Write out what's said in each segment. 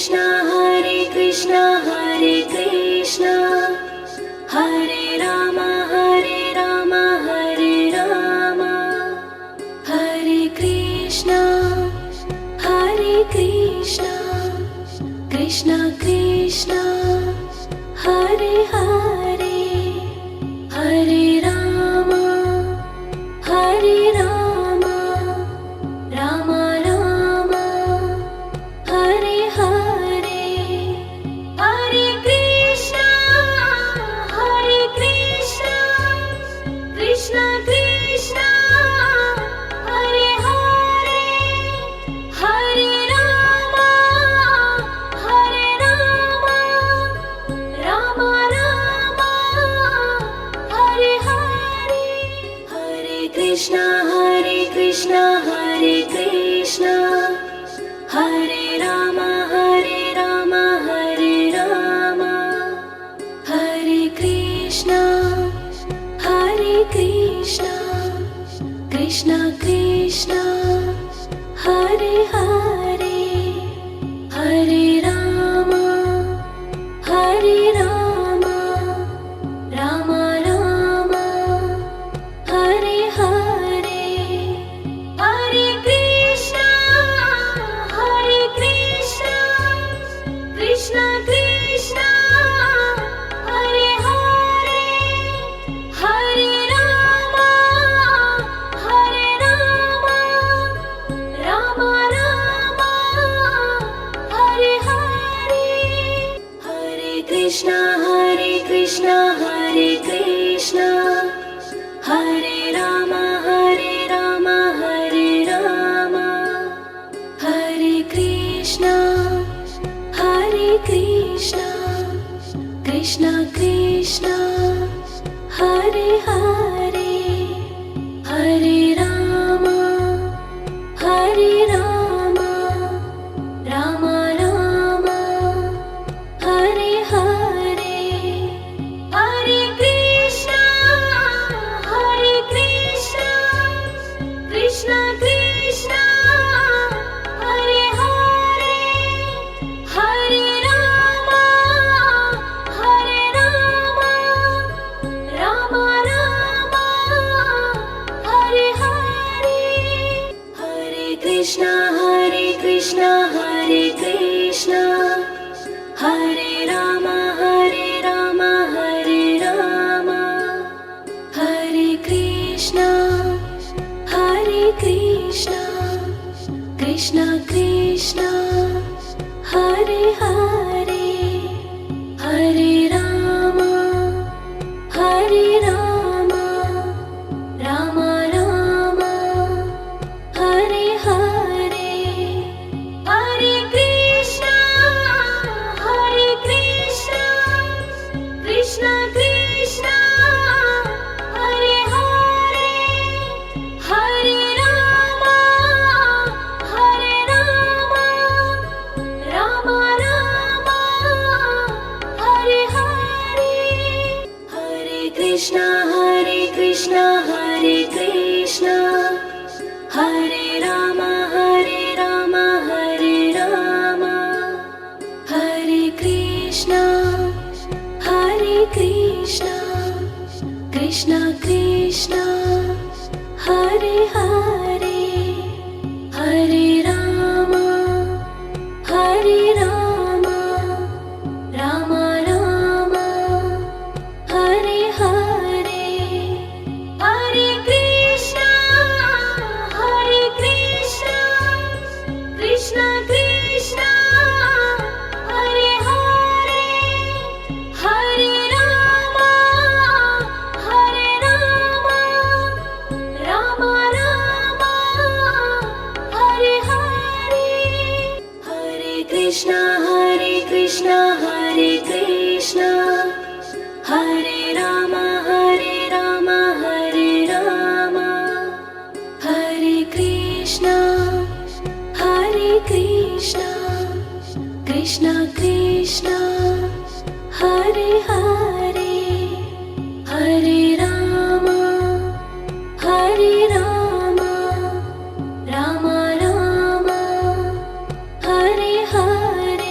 Krishna Hare Krishna Hare Rama Hare Rama Hare Rama Hare Krishna Krishna Krishna Hare Hare Hare Rama Rama Rama Hare Hare Hare Krishna Krishna Krishna Hare Hare Hare Rama Rama Rama Hare Hare Hare Krishna Hare Krishna Hare Rama Hare Rama Hare Krishna Krishna Krishna Hare Hare Hare Rama Rama Rama Hare Hare Hare Krishna Krishna Krishna Hare Hare Hare Rama Rama Rama Hare Hare Hare Krishna Hare Krishna Hare Rama Hare Rama Hare Krishna Krishna Krishna Hare Hare Hare Rama Rama Rama Hare Hare Hare Krishna Krishna Krishna Hare Hare Hare Rama Rama Rama Hare Hare Hare Krishna Hare Rama Hare Rama Hare Krishna Krishna Krishna Hare Hare Hare Rama Rama Rama Hare Hare Hare Krishna Krishna Krishna Hare Hare Hare Rama Rama Rama Hare Hare Hare Krishna Hare Krishna Hare Rama Hare Rama Hare Krishna Krishna Krishna Hare Hare Hare Rama Rama Rama Hare Hare Hare Krishna Krishna Krishna Hare Hare Hare Rama Rama Rama Hare Hare Hare Krishna Hare Krishna Hare Rama Hare Rama Hare Krishna Krishna Krishna Hare Hare Hare Rama Rama Rama Hare Hare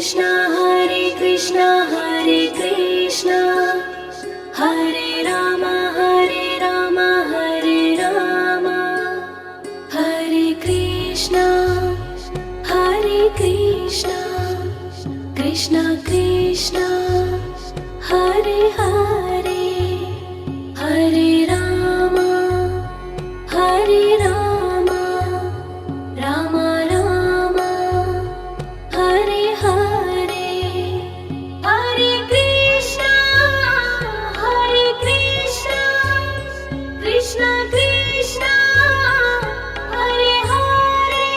Krishna Hare Krishna Hare Rama Hare Rama Hare Krishna Krishna Krishna Hare Hare Hare Rama Rama Rama Hare Hare Hare Krishna Krishna Krishna Hare Hare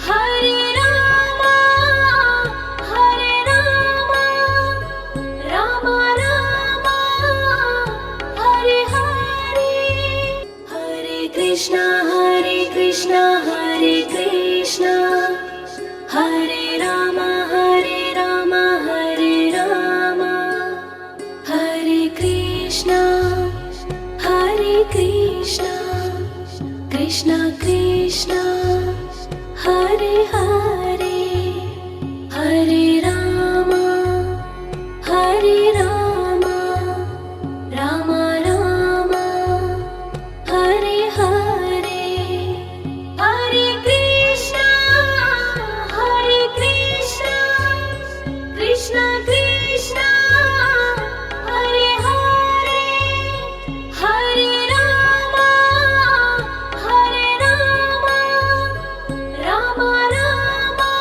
Hare Rama Rama Rama Hare Hare Hare Krishna Hare Krishna Hare Rama Hare Rama Hare Krishna Krishna Krishna Hare Hare Hare Rama Rama Rama Hare Hare Hare Krishna Krishna Krishna Hare Hare Hare Rama Rama Rama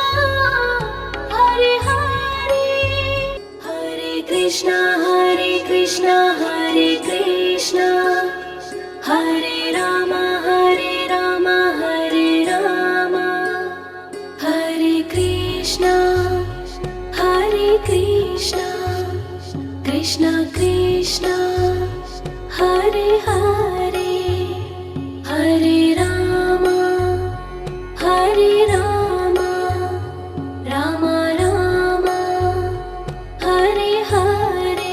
Hare Hare Hare Krishna Hare Krishna Hare Rama Hare Rama Hare Krishna Krishna Krishna Hare Hare Hare Rama Rama Rama Hare Hare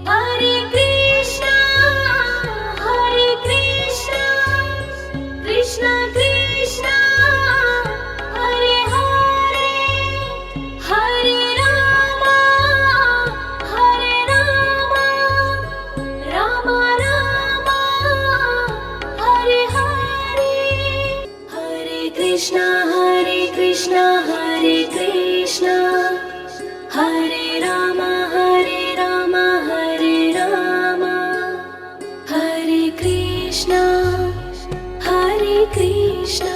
Hare Krishna Krishna Krishna Hare Hare Hare Rama Rama Rama Hare Hare Hare Krishna Hare Krishna Hare Rama Hare Rama Hare Krishna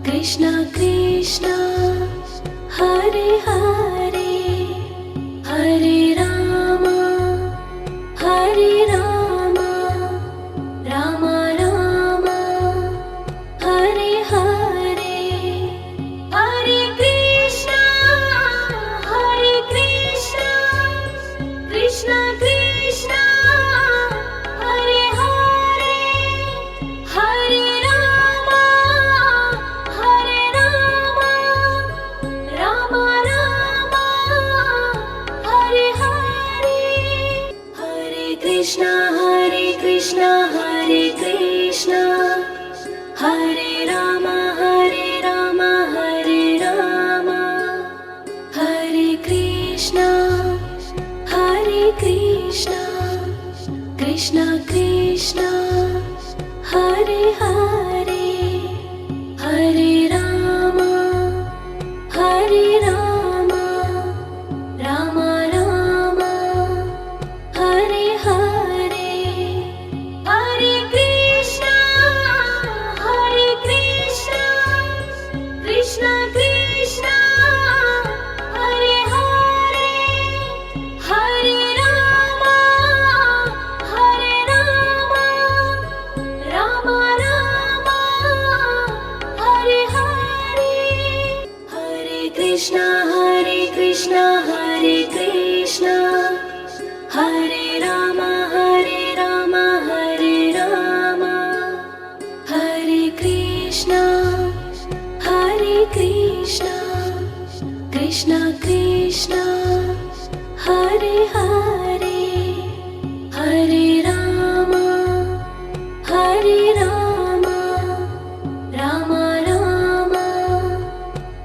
Krishna Krishna Hare Hare Hare Rama Rama Rama Hare Hare Hare Krishna Krishna Krishna Hare Hare Hare Rama Rama Rama Hare Hare Hare Krishna Hare Krishna Hare Rama Hare Rama Hare Krishna Krishna Krishna Hare Hare Hare Rama Rama Rama Hare Hare Hare Krishna Krishna Krishna Hare Hare Hare Rama Rama Rama Hare Hare Hare Krishna Hare Krishna Hare Rama Hare Rama Hare Krishna Krishna Krishna Hare Hare Hare Rama Rama Rama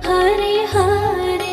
Hare Hare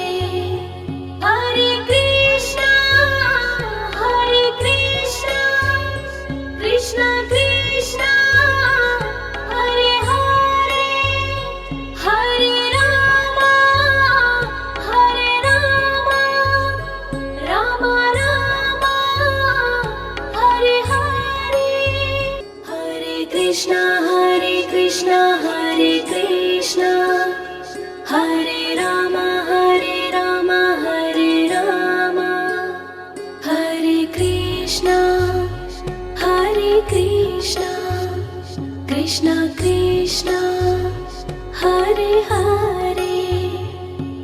Hare Hare,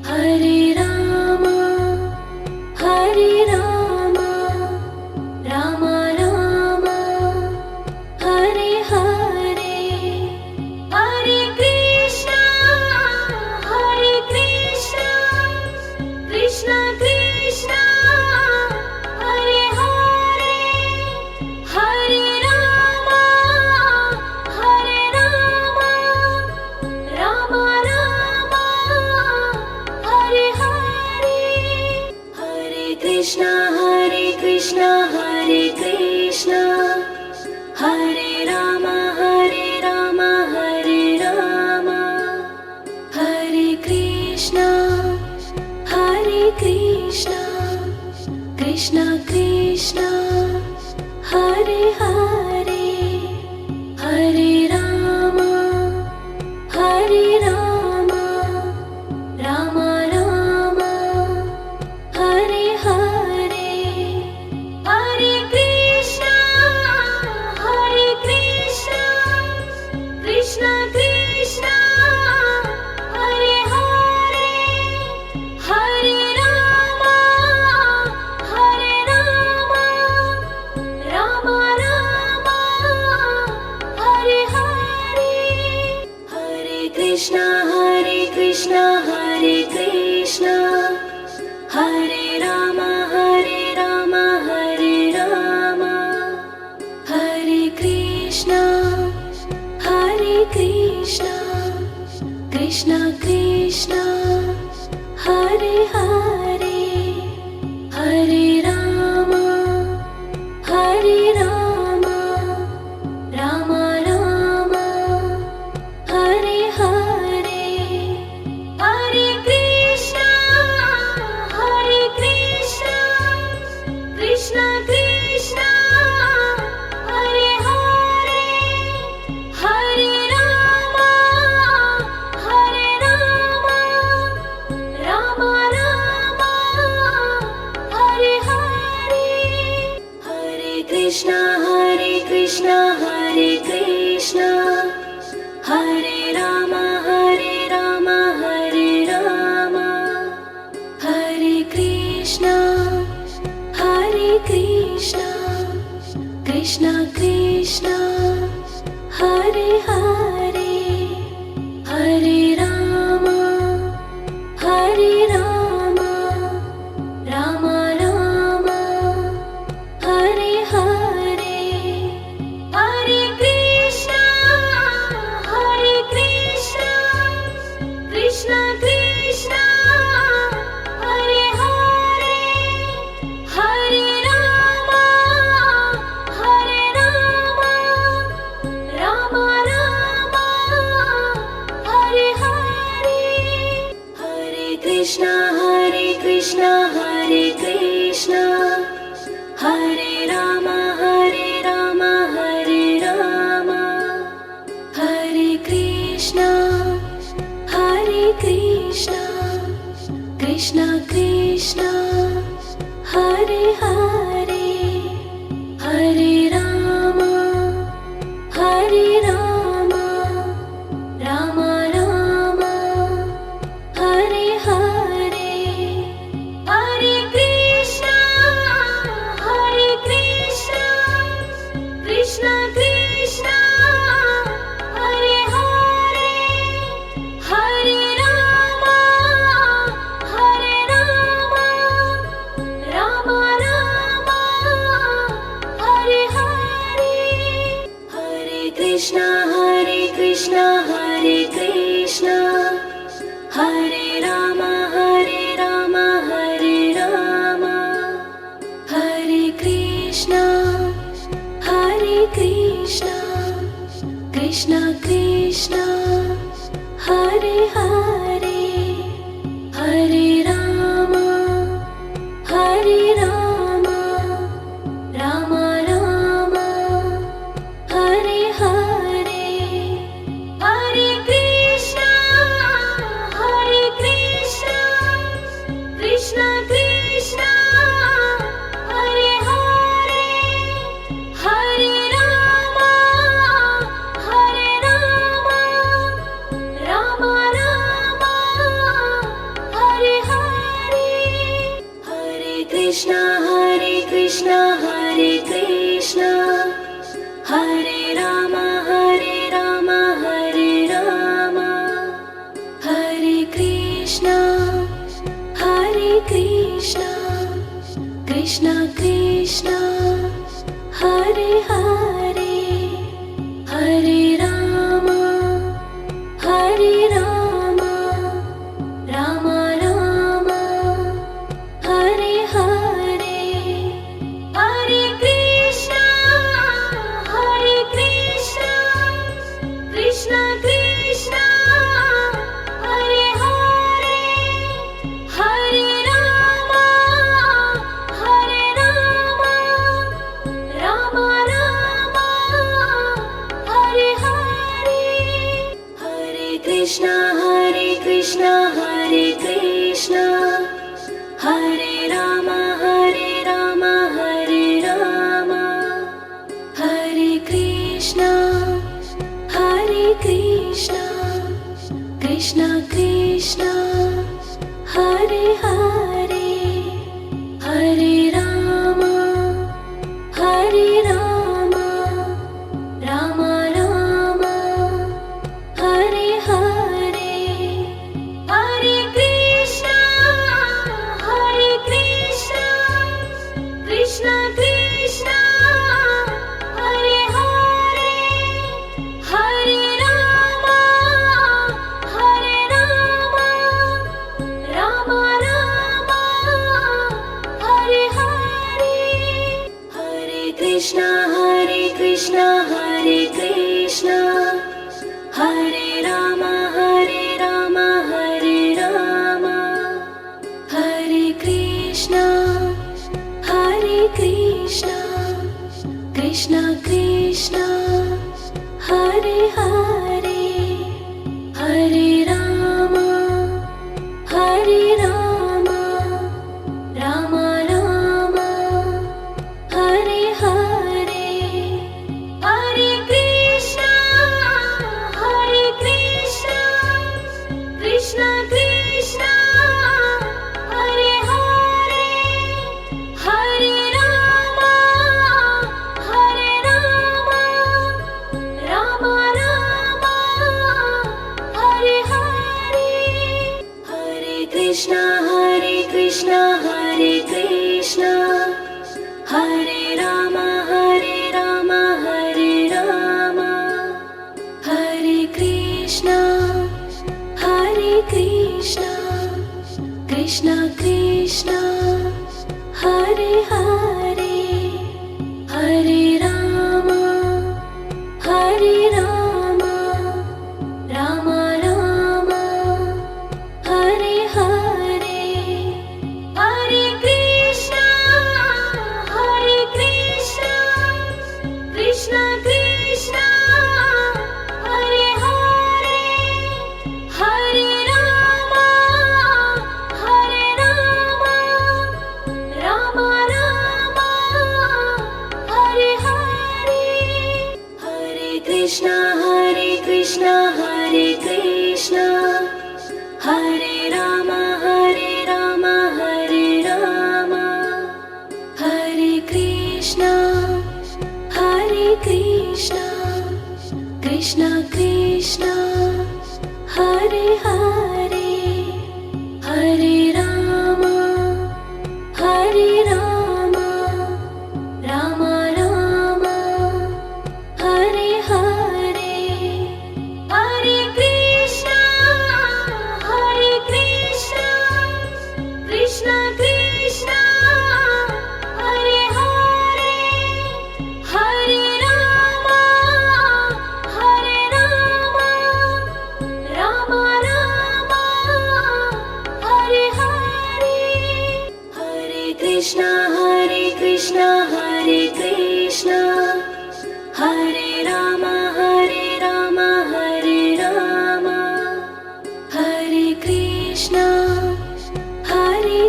Hare Rama, Hare Rama, Rama Rama, Hare Hare, Hare Krishna, Hare Krishna, Krishna Krishna, Hare Hare, Hare Rama, Hare Rama, Rama Rama, Hare Hare, Hare Krishna, Hare Krishna, Hare Krishna, Hare Rama, Hare Rama, Hare Rama, Hare Krishna, Hare Krishna, Krishna Krishna, Hare Hare, Hare Rama, Hare Rama, Rama Rama, Hare Hare, Hare Krishna, Hare Krishna, Krishna Krishna, Hare Hare, Hare Rama, Hare Rama, Rama Rama, Hare Hare, Hare Krishna, Hare Krishna, Hare Krishna, Hare Rama, Hare Rama, Hare Rama, Hare Krishna, Hare Krishna, Krishna Krishna, Hare Hare, Hare Rama, Hare Rama, Rama Rama, Hare Hare, Hare Krishna, Hare Krishna, Krishna Krishna, Hare Hare, Hare Rama, Hare Rama, Rama Rama, Hare Hare, Hare Krishna, Hare Krishna, Hare Krishna, Hare Rama, Hare Rama, Hare Rama, Hare Krishna, Hare Krishna, Krishna Krishna, Hare Hare, Hare Rama, Hare Rama, Rama Rama, Hare Hare, Hare Krishna, Hare Krishna, Krishna Krishna, Hare Hare, Hare Rama, Hare Rama, Rama Rama, Hare Hare, Hare Krishna, Hare Krishna, Hare Krishna, Hare Rama, Hare Rama, Hare Rama, Hare Krishna, Hare Krishna, Krishna Krishna, Hare Hare, Hare Rama, Hare Rama, Rama Rama, Hare Hare, Hare Krishna, Hare Krishna, Krishna Krishna, Hare Hare, Hare Rama, Hare Rama, Rama Rama, Hare Hare, Hare Krishna, Hare Krishna, Hare Krishna, Hare Rama, Hare Rama, Hare Rama, Hare Krishna, Hare Krishna, Krishna Krishna, Hare Hare, Hare Rama, Hare Rama, Rama Rama, Hare Hare, Hare Krishna, Hare Krishna, Krishna Krishna, Hare Hare, Hare Rama, Hare Rama, Rama Rama, Krishna Hare Krishna Hare Rama Hare Rama Hare Krishna Krishna Krishna Hare Hare Hare Rama Rama Rama Hare Hare Hare Krishna Krishna Krishna Hare Hare Hare Rama Rama Rama Hare Hare Hare Krishna Hare Krishna Hare Rama Hare Rama Hare Krishna Krishna Krishna Hare Hare Hare Rama Rama Rama Hare Hare Hare Krishna Krishna Krishna Hare Hare Hare Rama Rama Rama Hare Hare Hare Krishna Hare Krishna Hare Rama Hare Rama Hare Krishna Krishna Krishna Hare Hare Hare Rama Rama Rama Hare Hare Hare Krishna Krishna Krishna Hare Hare Hare Rama Rama Rama Hare Hare Hare Krishna Hare Krishna Hare Rama Hare Rama Hare Krishna Krishna Krishna Hare Hare Hare Rama Rama Rama Hare Hare Hare Krishna Krishna Krishna Hare Hare Hare Rama Rama Rama Hare Hare Hare Krishna Hare Krishna Hare Rama Hare Rama Hare Krishna Krishna Krishna Hare Hare Hare Rama Rama Rama Hare Hare Hare Krishna Krishna Krishna Hare Hare Hare Rama Rama Rama Hare Hare Hare Krishna Hare Krishna Hare Rama Hare Rama Hare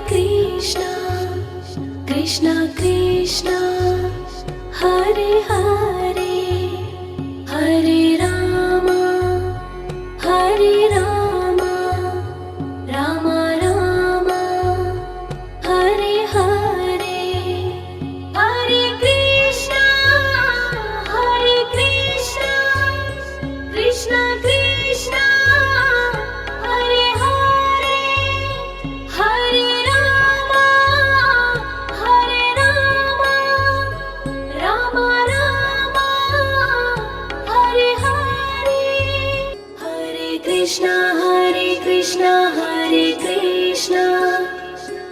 Krishna Krishna Krishna Hare Hare Hare Rama Rama Rama Hare Hare Krishna Hare Krishna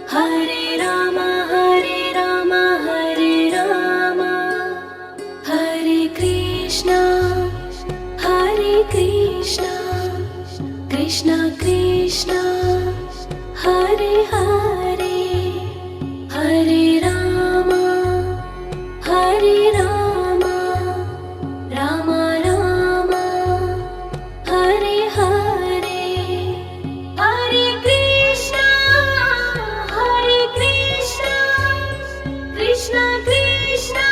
Hare Rama Hare Rama Hare Krishna Krishna Krishna Hare Hare Hare Rama Rama Rama Hare Hare Hare Krishna Krishna Krishna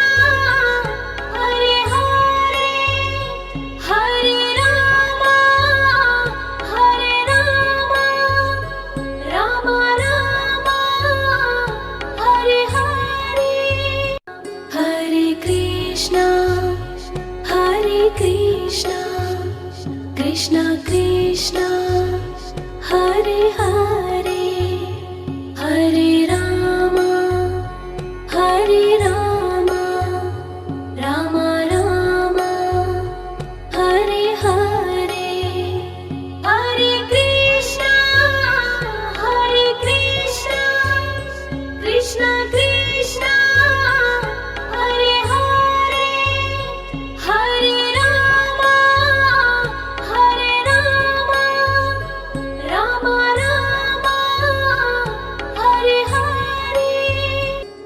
Hare Hare Hare Rama Rama Rama Hare Hare Hare Krishna Krishna Krishna Hare Hare Hare Rama Rama Rama Hare Hare Hare Krishna Krishna Krishna Hare Hare Hare Rama Rama Rama Hare Hare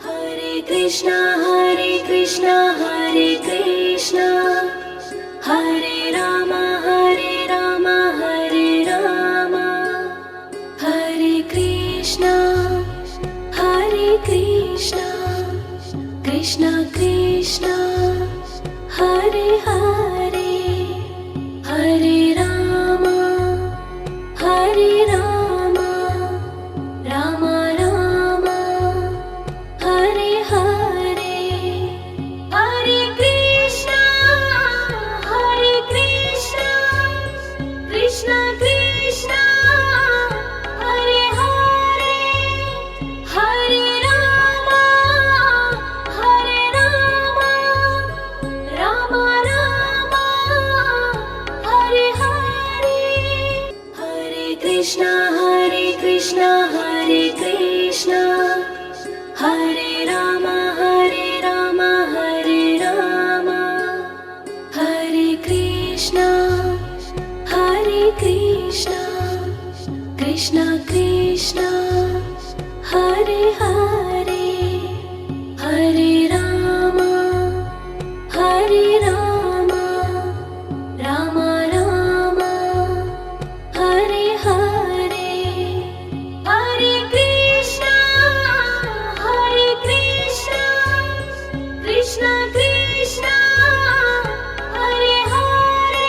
Hare Krishna Hare Krishna Hare Rama Hare Rama Hare Krishna Krishna Krishna Hare Hare Hare Rama Rama Rama Hare Hare Hare Krishna Krishna Krishna Hare Hare Hare Rama Rama Rama Hare Hare Hare Krishna Hare Rama Hare Rama Hare Krishna Krishna Krishna Hare Hare Hare Rama Rama Rama Hare Hare Hare Krishna Krishna Krishna Hare Hare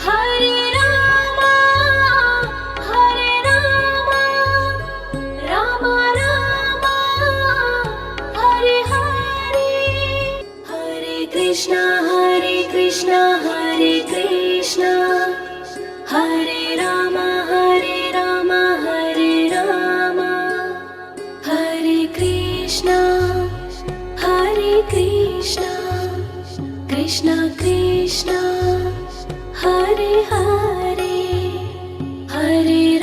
Hare Rama Rama Rama Hare Hare Hare Krishna Hare Rama Hare Rama Hare Krishna Krishna Krishna Hare Hare Hare